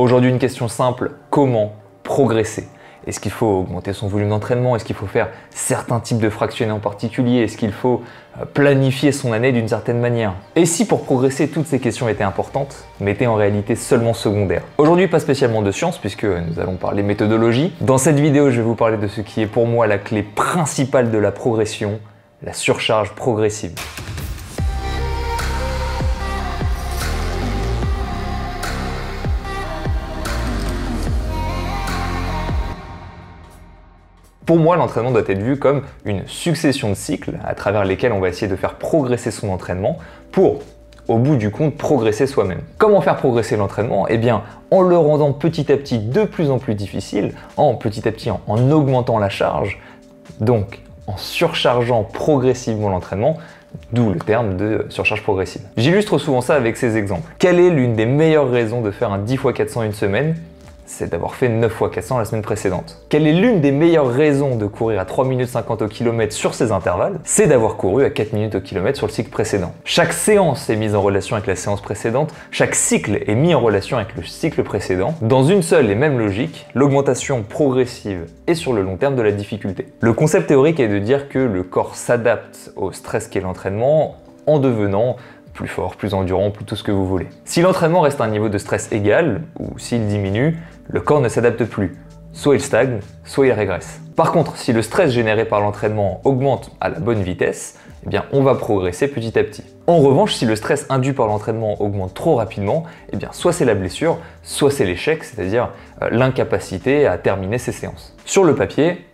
Aujourd'hui, une question simple, comment progresser? Est-ce qu'il faut augmenter son volume d'entraînement? Est-ce qu'il faut faire certains types de fractionnés en particulier? Est-ce qu'il faut planifier son année d'une certaine manière? Et si pour progresser, toutes ces questions étaient importantes, mais étaient en réalité seulement secondaires? Aujourd'hui, pas spécialement de science, puisque nous allons parler méthodologie. Dans cette vidéo, je vais vous parler de ce qui est pour moi la clé principale de la progression, la surcharge progressive. Pour moi, l'entraînement doit être vu comme une succession de cycles à travers lesquels on va essayer de faire progresser son entraînement pour, au bout du compte, progresser soi-même. Comment faire progresser l'entraînement? Eh bien, en le rendant petit à petit de plus en plus difficile, petit à petit en augmentant la charge, donc en surchargeant progressivement l'entraînement, d'où le terme de surcharge progressive. J'illustre souvent ça avec ces exemples. Quelle est l'une des meilleures raisons de faire un 10 x 400 une semaine? C'est d'avoir fait 9 x 400 la semaine précédente. Quelle est l'une des meilleures raisons de courir à 3 minutes 50 au kilomètre sur ces intervalles? C'est d'avoir couru à 4 minutes au kilomètre sur le cycle précédent. Chaque séance est mise en relation avec la séance précédente, chaque cycle est mis en relation avec le cycle précédent. Dans une seule et même logique, l'augmentation progressive et sur le long terme de la difficulté. Le concept théorique est de dire que le corps s'adapte au stress qu'est l'entraînement en devenant plus fort, plus endurant, plus tout ce que vous voulez. Si l'entraînement reste à un niveau de stress égal, ou s'il diminue, le corps ne s'adapte plus. Soit il stagne, soit il régresse. Par contre, si le stress généré par l'entraînement augmente à la bonne vitesse, eh bien on va progresser petit à petit. En revanche, si le stress induit par l'entraînement augmente trop rapidement, eh bien soit c'est la blessure, soit c'est l'échec, c'est-à-dire l'incapacité à terminer ses séances. Sur le papier,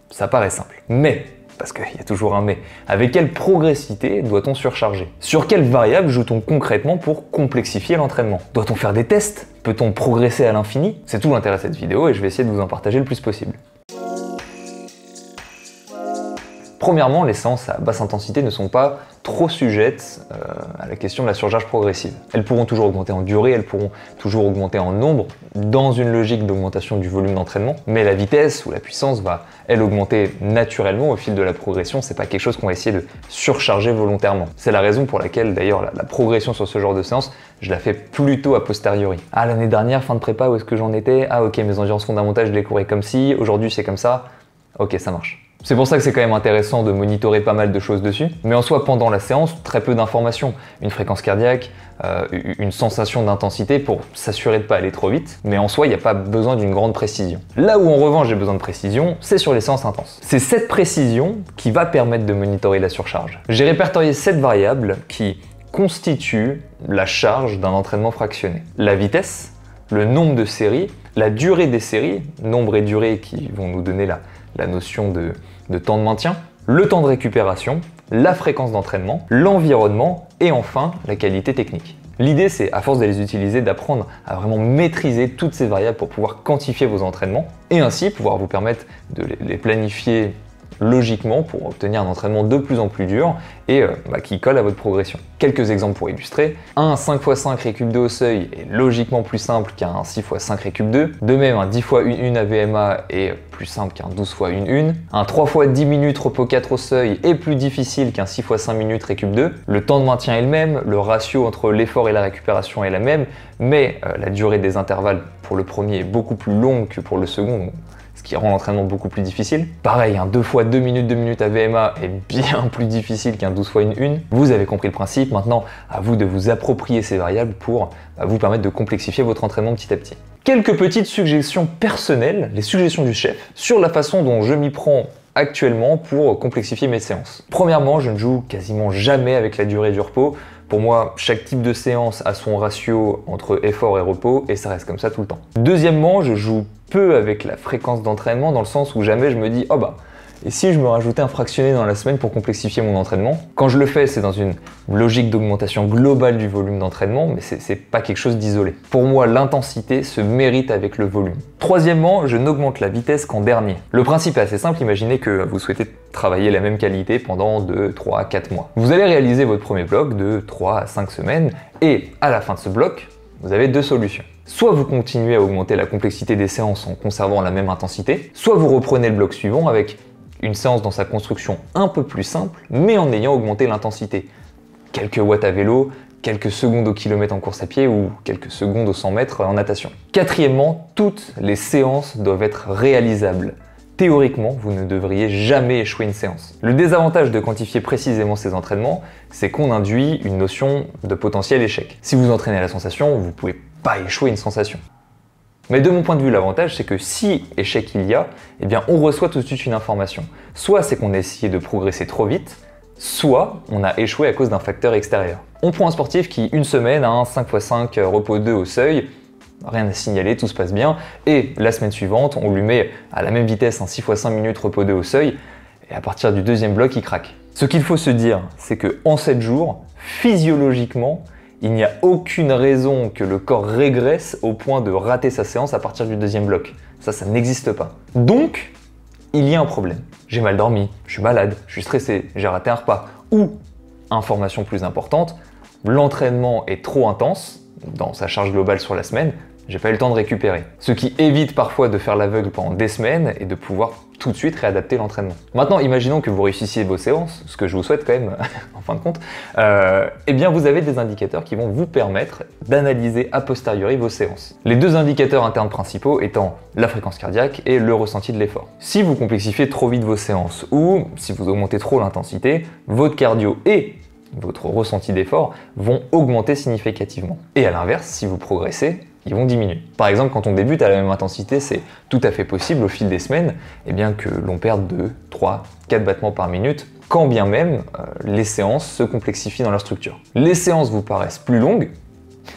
ça paraît simple. Mais parce qu'il y a toujours un mais. Avec quelle progressivité doit-on surcharger? Sur quelles variables joue-t-on concrètement pour complexifier l'entraînement? Doit-on faire des tests? Peut-on progresser à l'infini? C'est tout l'intérêt de cette vidéo et je vais essayer de vous en partager le plus possible. Premièrement, les séances à basse intensité ne sont pas trop sujettes à la question de la surcharge progressive. Elles pourront toujours augmenter en durée, elles pourront toujours augmenter en nombre, dans une logique d'augmentation du volume d'entraînement, mais la vitesse ou la puissance va, elle, augmenter naturellement au fil de la progression. C'est pas quelque chose qu'on va essayer de surcharger volontairement. C'est la raison pour laquelle, d'ailleurs, la progression sur ce genre de séance, je la fais plutôt a posteriori. Ah, l'année dernière, fin de prépa, où est-ce que j'en étais? Ah, ok, mes endurances fondamentales, je les courais comme ci, aujourd'hui c'est comme ça. Ok, ça marche. C'est pour ça que c'est quand même intéressant de monitorer pas mal de choses dessus. Mais en soi, pendant la séance, très peu d'informations. Une fréquence cardiaque, une sensation d'intensité pour s'assurer de ne pas aller trop vite. Mais en soi, il n'y a pas besoin d'une grande précision. Là où en revanche j'ai besoin de précision, c'est sur les séances intenses. C'est cette précision qui va permettre de monitorer la surcharge. J'ai répertorié 7 variables qui constituent la charge d'un entraînement fractionné. La vitesse, le nombre de séries, la durée des séries, nombre et durée qui vont nous donner la notion de temps de maintien, le temps de récupération, la fréquence d'entraînement, l'environnement et enfin la qualité technique. L'idée, c'est, à force de les utiliser, d'apprendre à vraiment maîtriser toutes ces variables pour pouvoir quantifier vos entraînements et ainsi pouvoir vous permettre de les planifier logiquement pour obtenir un entraînement de plus en plus dur et qui colle à votre progression. Quelques exemples pour illustrer. Un 5 x 5 récup 2 au seuil est logiquement plus simple qu'un 6 x 5 récup 2. De même, un 10 x 1 AVMA est plus simple qu'un 12 x 1. Un 3 x 10 minutes repos 4 au seuil est plus difficile qu'un 6 x 5 minutes récup 2. Le temps de maintien est le même, le ratio entre l'effort et la récupération est la même, mais la durée des intervalles pour le premier est beaucoup plus longue que pour le second, ce qui rend l'entraînement beaucoup plus difficile. Pareil, un 2 x 2 minutes à VMA est bien plus difficile qu'un 12 x 1. Vous avez compris le principe, maintenant à vous de vous approprier ces variables pour vous permettre de complexifier votre entraînement petit à petit. Quelques petites suggestions personnelles, les suggestions du chef, sur la façon dont je m'y prends actuellement pour complexifier mes séances. Premièrement, je ne joue quasiment jamais avec la durée du repos. Pour moi, chaque type de séance a son ratio entre effort et repos et ça reste comme ça tout le temps. Deuxièmement, je joue peu avec la fréquence d'entraînement dans le sens où jamais je me dis « Oh bah, et si je me rajoutais un fractionné dans la semaine pour complexifier mon entraînement ?» Quand je le fais, c'est dans une logique d'augmentation globale du volume d'entraînement, mais c'est pas quelque chose d'isolé. Pour moi, l'intensité se mérite avec le volume. Troisièmement, je n'augmente la vitesse qu'en dernier. Le principe est assez simple, imaginez que vous souhaitez travailler la même qualité pendant 2, 3, 4 mois. Vous allez réaliser votre premier bloc de 3 à 5 semaines et à la fin de ce bloc, vous avez deux solutions. Soit vous continuez à augmenter la complexité des séances en conservant la même intensité, soit vous reprenez le bloc suivant avec une séance dans sa construction un peu plus simple, mais en ayant augmenté l'intensité. Quelques watts à vélo, quelques secondes au kilomètre en course à pied ou quelques secondes au 100 mètres en natation. Quatrièmement, toutes les séances doivent être réalisables. Théoriquement, vous ne devriez jamais échouer une séance. Le désavantage de quantifier précisément ces entraînements, c'est qu'on induit une notion de potentiel échec. Si vous entraînez à la sensation, vous ne pouvez pas échouer une sensation. Mais de mon point de vue, l'avantage, c'est que si échec il y a, eh bien on reçoit tout de suite une information. Soit c'est qu'on a essayé de progresser trop vite, soit on a échoué à cause d'un facteur extérieur. On prend un sportif qui, une semaine, a un 5x5 repos 2 au seuil, rien à signaler, tout se passe bien, et la semaine suivante, on lui met à la même vitesse un 6x5 minutes repos 2 au seuil, et à partir du deuxième bloc, il craque. Ce qu'il faut se dire, c'est qu'en 7 jours, physiologiquement, il n'y a aucune raison que le corps régresse au point de rater sa séance à partir du deuxième bloc. Ça n'existe pas. Donc, il y a un problème. J'ai mal dormi, je suis malade, je suis stressé, j'ai raté un repas. Ou, information plus importante, l'entraînement est trop intense dans sa charge globale sur la semaine, j'ai pas eu le temps de récupérer. Ce qui évite parfois de faire l'aveugle pendant des semaines et de pouvoir tout de suite réadapter l'entraînement. Maintenant, imaginons que vous réussissiez vos séances, ce que je vous souhaite quand même en fin de compte, eh bien vous avez des indicateurs qui vont vous permettre d'analyser a posteriori vos séances. Les deux indicateurs internes principaux étant la fréquence cardiaque et le ressenti de l'effort. Si vous complexifiez trop vite vos séances ou si vous augmentez trop l'intensité, votre cardio et votre ressenti d'effort vont augmenter significativement. Et à l'inverse, si vous progressez, ils vont diminuer. Par exemple, quand on débute à la même intensité, c'est tout à fait possible au fil des semaines eh bien, que l'on perde 2, 3, 4 battements par minute, quand bien même les séances se complexifient dans leur structure. Les séances vous paraissent plus longues,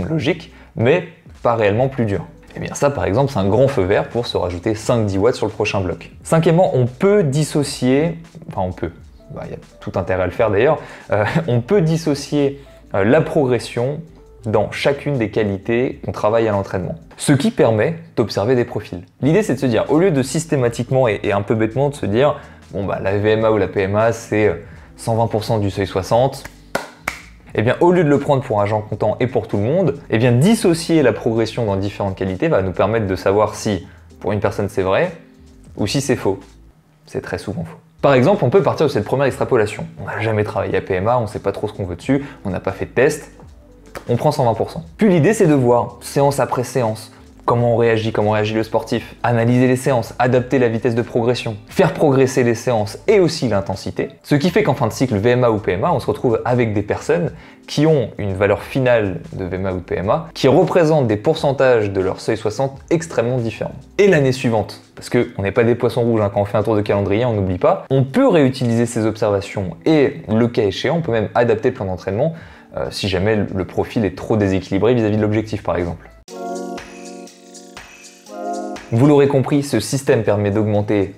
logique, mais pas réellement plus dures. Et bien ça, par exemple, c'est un grand feu vert pour se rajouter 5-10 watts sur le prochain bloc. Cinquièmement, on peut dissocier, enfin on peut, il y a tout intérêt à le faire d'ailleurs, on peut dissocier la progression dans chacune des qualités qu'on travaille à l'entraînement. Ce qui permet d'observer des profils. L'idée c'est de se dire, au lieu de systématiquement et un peu bêtement de se dire, bon bah la VMA ou la PMA c'est 120% du seuil 60, et bien au lieu de le prendre pour un genre comptant et pour tout le monde, et bien dissocier la progression dans différentes qualités va nous permettre de savoir si pour une personne c'est vrai ou si c'est faux. C'est très souvent faux. Par exemple, on peut partir de cette première extrapolation. On n'a jamais travaillé à PMA, on ne sait pas trop ce qu'on veut dessus, on n'a pas fait de test, on prend 120%. Puis l'idée c'est de voir, séance après séance, comment réagit le sportif, analyser les séances, adapter la vitesse de progression, faire progresser les séances et aussi l'intensité. Ce qui fait qu'en fin de cycle VMA ou PMA, on se retrouve avec des personnes qui ont une valeur finale de VMA ou de PMA qui représentent des pourcentages de leur seuil 60 extrêmement différents. Et l'année suivante, parce qu'on n'est pas des poissons rouges, hein, quand on fait un tour de calendrier, on n'oublie pas, on peut réutiliser ces observations et le cas échéant, on peut même adapter le plan d'entraînement si jamais le profil est trop déséquilibré vis-à-vis de l'objectif par exemple. Vous l'aurez compris, ce système permet d'augmenter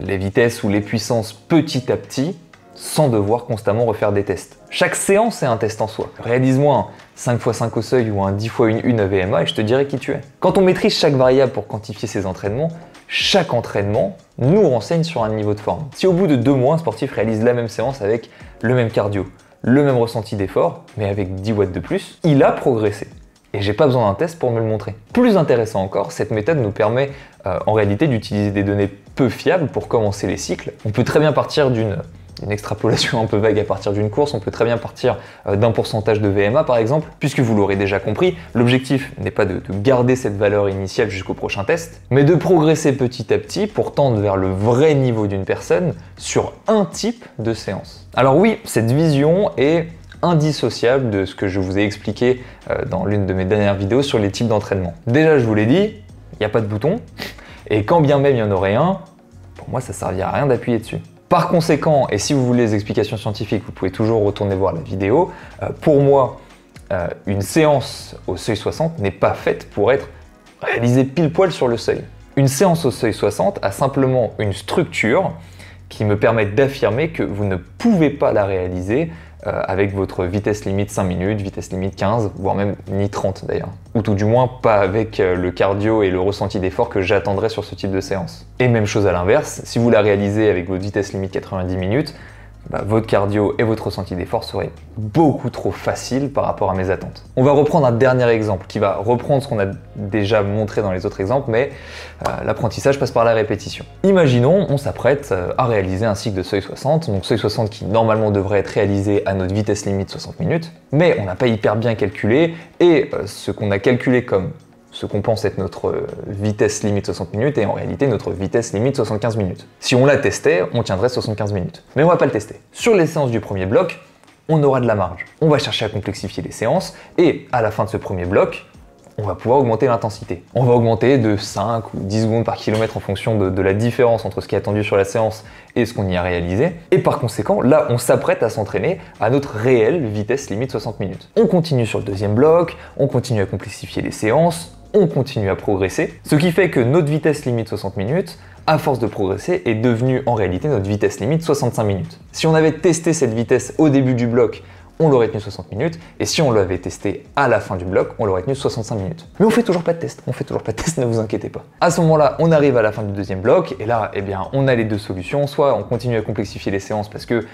les vitesses ou les puissances petit à petit sans devoir constamment refaire des tests. Chaque séance est un test en soi. Réalise-moi un 5x5 au seuil ou un 10x1 à VMA et je te dirai qui tu es. Quand on maîtrise chaque variable pour quantifier ses entraînements, chaque entraînement nous renseigne sur un niveau de forme. Si au bout de 2 mois, un sportif réalise la même séance avec le même cardio, le même ressenti d'effort, mais avec 10 watts de plus, il a progressé. Et j'ai pas besoin d'un test pour me le montrer. Plus intéressant encore, cette méthode nous permet en réalité d'utiliser des données peu fiables pour commencer les cycles. On peut très bien partir d'une extrapolation un peu vague à partir d'une course, on peut très bien partir d'un pourcentage de VMA par exemple, puisque vous l'aurez déjà compris, l'objectif n'est pas de garder cette valeur initiale jusqu'au prochain test, mais de progresser petit à petit pour tendre vers le vrai niveau d'une personne sur un type de séance. Alors oui, cette vision est indissociable de ce que je vous ai expliqué dans l'une de mes dernières vidéos sur les types d'entraînement. Déjà, je vous l'ai dit, il n'y a pas de bouton, et quand bien même il y en aurait un, pour moi ça ne servira à rien d'appuyer dessus. Par conséquent, et si vous voulez les explications scientifiques, vous pouvez toujours retourner voir la vidéo, pour moi, une séance au seuil 60 n'est pas faite pour être réalisée pile poil sur le seuil. Une séance au seuil 60 a simplement une structure qui me permet d'affirmer que vous ne pouvez pas la réaliser avec votre vitesse limite 5 minutes, vitesse limite 15, voire même ni 30 d'ailleurs. Ou tout du moins pas avec le cardio et le ressenti d'effort que j'attendrais sur ce type de séance. Et même chose à l'inverse, si vous la réalisez avec votre vitesse limite 90 minutes, votre cardio et votre ressenti d'effort seraient beaucoup trop faciles par rapport à mes attentes. On va reprendre un dernier exemple qui va reprendre ce qu'on a déjà montré dans les autres exemples, mais l'apprentissage passe par la répétition. Imaginons, on s'apprête à réaliser un cycle de seuil 60, donc seuil 60 qui normalement devrait être réalisé à notre vitesse limite 60 minutes, mais on n'a pas hyper bien calculé, et ce qu'on a calculé comme ce qu'on pense être notre vitesse limite 60 minutes est en réalité notre vitesse limite 75 minutes. Si on la testait, on tiendrait 75 minutes. Mais on va pas le tester. Sur les séances du premier bloc, on aura de la marge. On va chercher à complexifier les séances et à la fin de ce premier bloc, on va pouvoir augmenter l'intensité. On va augmenter de 5 ou 10 secondes par kilomètre en fonction de la différence entre ce qui est attendu sur la séance et ce qu'on y a réalisé. Et par conséquent, là, on s'apprête à s'entraîner à notre réelle vitesse limite 60 minutes. On continue sur le deuxième bloc, on continue à complexifier les séances, on continue à progresser, ce qui fait que notre vitesse limite 60 minutes, à force de progresser, est devenue en réalité notre vitesse limite 65 minutes. Si on avait testé cette vitesse au début du bloc, on l'aurait tenu 60 minutes, et si on l'avait testé à la fin du bloc, on l'aurait tenu 65 minutes. Mais on fait toujours pas de test, ne vous inquiétez pas. À ce moment-là, on arrive à la fin du deuxième bloc, et là, eh bien, on a les deux solutions. Soit on continue à complexifier les séances parce que,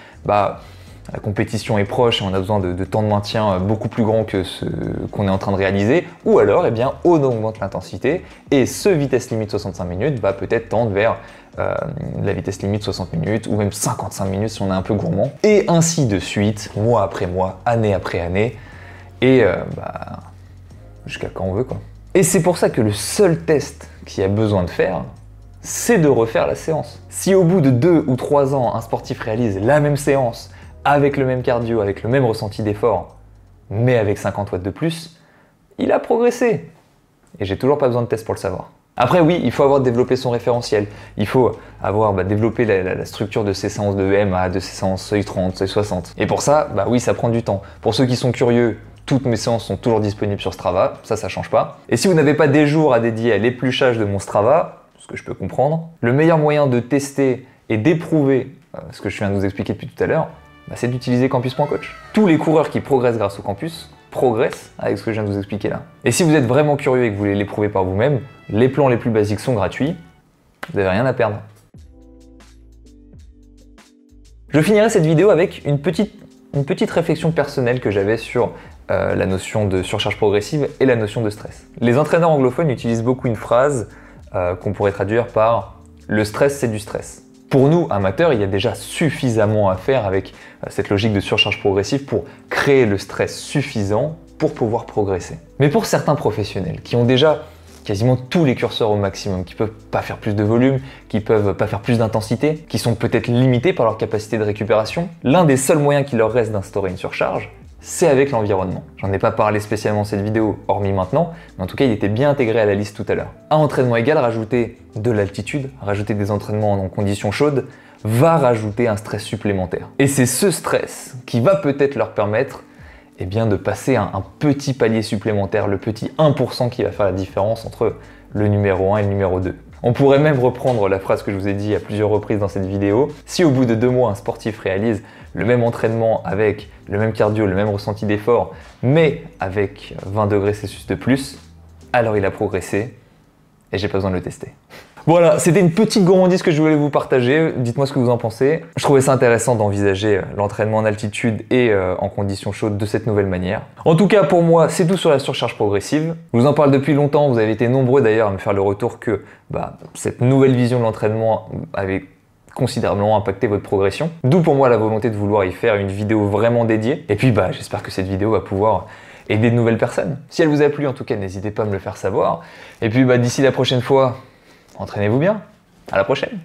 la compétition est proche et on a besoin de temps de maintien beaucoup plus grand que ce qu'on est en train de réaliser, ou alors eh bien, on augmente l'intensité et ce vitesse limite 65 minutes va peut-être tendre vers la vitesse limite 60 minutes ou même 55 minutes si on est un peu gourmand, et ainsi de suite, mois après mois, année après année, et jusqu'à quand on veut quoi. Et c'est pour ça que le seul test qu'il y a besoin de faire, c'est de refaire la séance. Si au bout de 2 ou 3 ans, un sportif réalise la même séance, avec le même cardio, avec le même ressenti d'effort, mais avec 50 watts de plus, il a progressé. Et j'ai toujours pas besoin de test pour le savoir. Après oui, il faut avoir développé son référentiel. Il faut avoir développé la structure de ces séances de EMA, de ces séances seuil 30, seuil 60. Et pour ça, oui, ça prend du temps. Pour ceux qui sont curieux, toutes mes séances sont toujours disponibles sur Strava, ça change pas. Et si vous n'avez pas des jours à dédier à l'épluchage de mon Strava, ce que je peux comprendre, le meilleur moyen de tester et d'éprouver ce que je viens de vous expliquer depuis tout à l'heure, c'est d'utiliser campus.coach. Tous les coureurs qui progressent grâce au campus progressent avec ce que je viens de vous expliquer là. Et si vous êtes vraiment curieux et que vous voulez l'éprouver par vous-même, les plans les plus basiques sont gratuits, vous n'avez rien à perdre. Je finirai cette vidéo avec une petite réflexion personnelle que j'avais sur la notion de surcharge progressive et la notion de stress. Les entraîneurs anglophones utilisent beaucoup une phrase qu'on pourrait traduire par « le stress, c'est du stress ». Pour nous, amateurs, il y a déjà suffisamment à faire avec cette logique de surcharge progressive pour créer le stress suffisant pour pouvoir progresser. Mais pour certains professionnels qui ont déjà quasiment tous les curseurs au maximum, qui peuvent pas faire plus de volume, qui peuvent pas faire plus d'intensité, qui sont peut-être limités par leur capacité de récupération, l'un des seuls moyens qui leur reste d'instaurer une surcharge, c'est avec l'environnement. J'en ai pas parlé spécialement dans cette vidéo, hormis maintenant, mais en tout cas il était bien intégré à la liste tout à l'heure. À entraînement égal, rajouter de l'altitude, rajouter des entraînements en conditions chaudes, va rajouter un stress supplémentaire. Et c'est ce stress qui va peut-être leur permettre de passer un petit palier supplémentaire, le petit 1% qui va faire la différence entre le numéro 1 et le numéro 2. On pourrait même reprendre la phrase que je vous ai dit à plusieurs reprises dans cette vidéo. Si au bout de 2 mois, un sportif réalise le même entraînement avec le même cardio, le même ressenti d'effort, mais avec 20 degrés Celsius de plus, alors il a progressé et j'ai pas besoin de le tester. Voilà, c'était une petite gourmandise que je voulais vous partager. Dites-moi ce que vous en pensez. Je trouvais ça intéressant d'envisager l'entraînement en altitude et en conditions chaudes de cette nouvelle manière. En tout cas, pour moi, c'est tout sur la surcharge progressive. Je vous en parle depuis longtemps. Vous avez été nombreux d'ailleurs à me faire le retour que cette nouvelle vision de l'entraînement avait considérablement impacté votre progression. D'où pour moi la volonté de vouloir y faire une vidéo vraiment dédiée. Et puis j'espère que cette vidéo va pouvoir aider de nouvelles personnes. Si elle vous a plu, en tout cas, n'hésitez pas à me le faire savoir. Et puis d'ici la prochaine fois, entraînez-vous bien. À la prochaine.